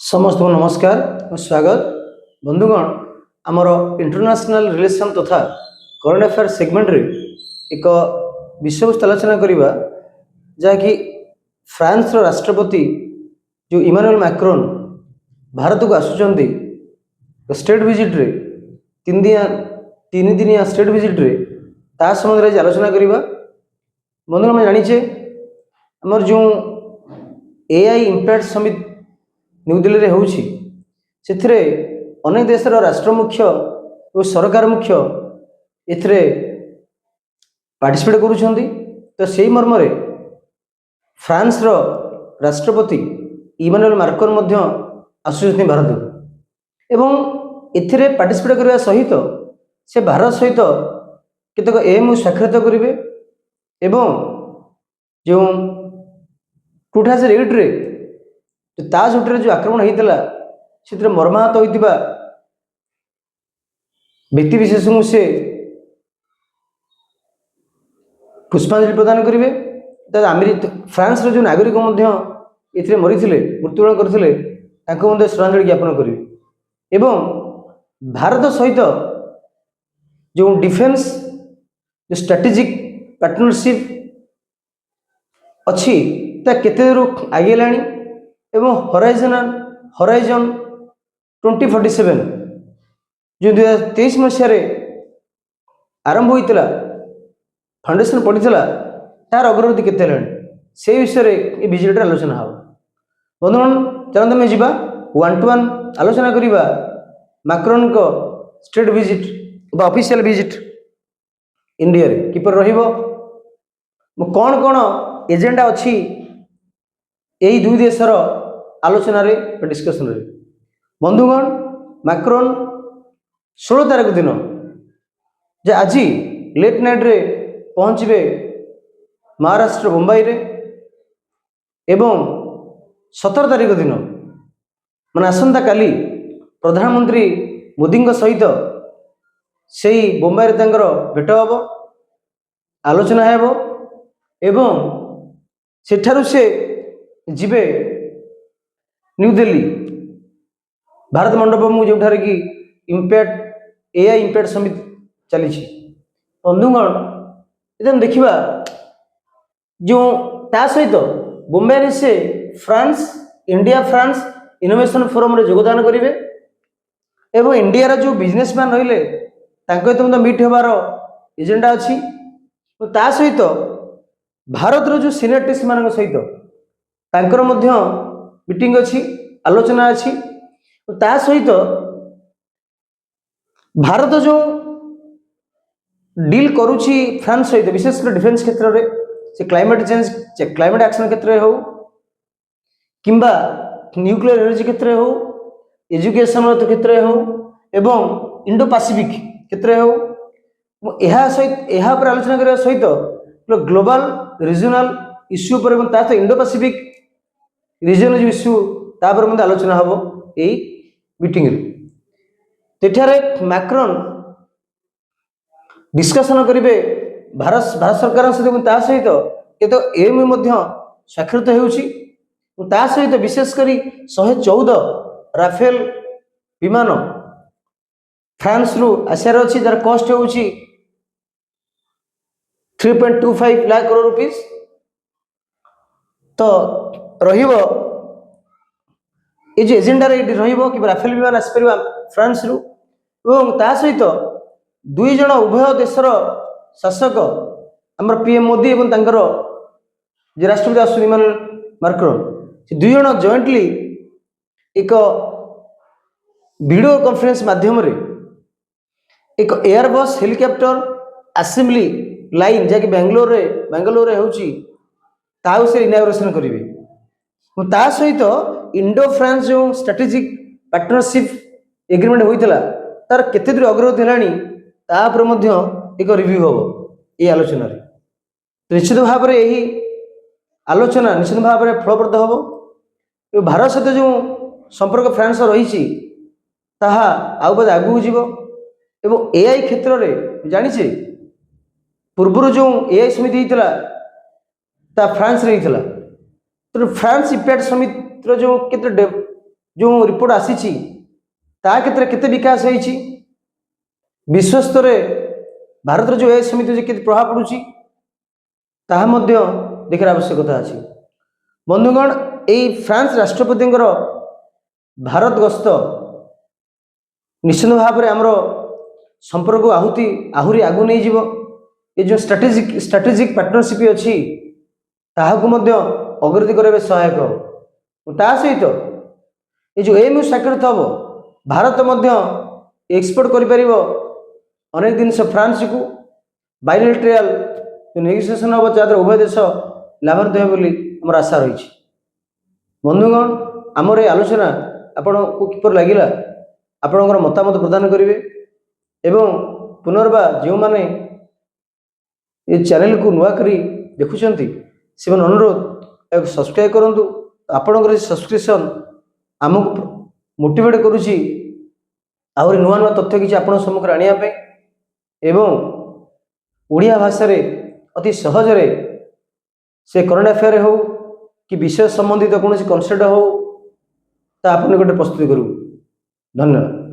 समस्त को नमस्कार और स्वागत बंधुगण आमर इंटरनेशनल रिलेशन तथा करंट अफेयर सेगमेंट रे एक विषय वस्तु आलोचना करवा जहाँकि फ्रांस रो राष्ट्रपति जो इमानुएल मैक्रोन भारत को आसुचंती स्टेट विजिट रे तीन दिनिया स्टेट विजिट रे ता संबंध आलोचना करवा। बंधुगण जानीचे आमर जो AI impact summit new Delhi रे होउछि सेथिरे अनेक देशर राष्ट्र मुख्य और सरकार मुख्य एथिरे पार्टिसिपेट करूछंती। तो सेही मर्म रे फ्रांस रो राष्ट्रपति इमानुएल मैक्रोन मध्य आसुछंती भारत एवं एथिरे पार्टिसिपेट करबा सहित से भारत सहित केतक एमओ स्वाक्षरित करिवे एवं जो 2008 रे ताज होटल जो आक्रमण होता से मर्माहत होता व्यक्ति विशेष को से पुष्पांजलि प्रदान करेंगे। फ्रांस जो नागरिक ये मरी मृत्युवरण करते श्रद्धांजलि ज्ञापन करेंगे एवं भारत सहित जो डिफेन्स जो स्ट्रेटेजिक पार्टनरशिप अच्छी केते दूर आगे लानी एवं हराइजन 2047 जो 2023 मसीह आरंभ होता फाउंडेशन पड़ा तार अग्रगति केते से विषय ये विजिट आलोचना हम। बंधुगण चलते आम जा 1-to-1 आलोचना करवा मैक्रोन को state visit official visit India रे किपर रहिबो कौन कौन एजेंडा अच्छी यही दुई देशर आलोचन डिस्कसन रे। बंधुगण मैक्रोन 16 तारीख दिन जे आज लेट नाइट रे पहुँचे महाराष्ट्र मुंबई रे एवं 17 तारीख दिन माने आसंता काली प्रधानमंत्री मोदी सहित से मुंबई रे तांकर भेट हम आलोचना हेबो एवं सेठारु से जिबे न्यू दिल्ली भारत मंडपम जो कि इम्पैक्ट एआई इम्पैक्ट समिट चली। बंधुगण इधर देखा जो ता सहित मुंबई से France India France innovation forum रे योगदान करेंगे एवं इंडिया रो जो बिजनेसमैन रहिले सहित मीट होबार एजेंडा अच्छी ता सहित भारत रो जो सीनियरिस्ट मान सहित तांकर मध्य मीटिंग अच्छी आलोचना अच्छी ता सहित भारत जो डील करुछि फ्रांस सहित विशेषकर डिफेन्स क्षेत्र में से क्लाइमेट चेंज क्लाइमेट एक्शन क्षेत्र में हो किंबा न्यूक्लियर एनर्जी क्षेत्र में हो एजुकेशन क्षेत्र में हो एवं इंडो पैसिफिक क्षेत्र में हो यह आलोचना करने सहित ग्लोबल रीजनल इश्यू पर इंडो पैसिफिक रीजन जो इश्यू तापर मध्य आलोचना हम यही मीटिंग रे मैक्रोन डिस्कसन करेंगे भारत सरकार सहित केतो एम स्वाक्षरित होता सहित विशेषकर 114 राफेल विमान फ्रांस रु आसियार अच्छी जार कस्ट हो 3.25 लाख करोड़ रुपीस तो रहिबो ये जो एजेंडा रे रहिबो कि राफेल विमान आसपर फ्रांस रु एवं ता सहित दुई जन उभय देशर शासक आमर पीएम मोदी एवं तांकर जे राष्ट्रपति आसु इमानुएल मैक्रोन से दुई जन जॉइंटली एक वीडियो कॉन्फ्रेंस माध्यम रे एक एयरबस हेलिकॉप्टर असेंबली लाइन जहाँकि बेंगलोर होउची ताऊ से इनाग्रेशन करेंगे ता सहित इंडो फ्रांस जो स्ट्रेटेजिक पार्टनरशिप एग्रीमेंट होता तार केते दूर अग्रगति है तापर एक रिव्यू हम ये आलोचना तो निश्चित भाव में यही आलोचना निश्चित भाव में फलप्रद हम। भारत सहित जो संपर्क फ्रांस रही आगे आगू जीव एवं एआई क्षेत्र में जानीचे पूर्व जो एआई समिति होता फ्रांस रे होता तो फ्रांस इम्पैक्ट समिति जो जो रिपोर्ट आसी ता क्षेत्र में केते विकास होईछि, विश्व स्तर भारत जो ए समिति जो केते प्रभाव पड़ुछि ताहा मध्य देखार आवश्यकता अछि। बंधुगण, यही फ्रांस राष्ट्रपति भारत गस्त निश्चित भाव में आमर संपर्क आहुरी आगु नहीं जीव। ये जो स्ट्रेटेजिक पार्टनरशिप अच्छी ताहाकु मध्य अग्रगति करावे सहायक हो। ता सहित ये जो एमयू स्वाक्षरित हम भारत मध्य एक्सपोर्ट करिपारिबो अनेक जिनस फ्रांस को बायलैटराल नेगोशिएशन हम जहाँ उभय देश लाभान्वित हो बोली आमर आशा रही। बंधुगण, आमर ये आलोचना आपण को किपर लगिला आपणकर मतामत प्रदान करेंगे एवं पुनर्बार जो माने ये चैनल को नुआ करी देखुंट से अनुरोध सब्सक्राइब करूँ। आपणकर सब्सक्रिप्शन आमको मोटिवेट करुच्ची आहरी नुआ नुआ तथ्य किसी आपण सम्मुख आने एवं ओडिया भाषा रे अति सहजरे से करंट अफेयर हो कि विषय संबंधित कौन कनसेप्ट हो ता आपन गोटे प्रस्तुत करूँ। धन्यवाद।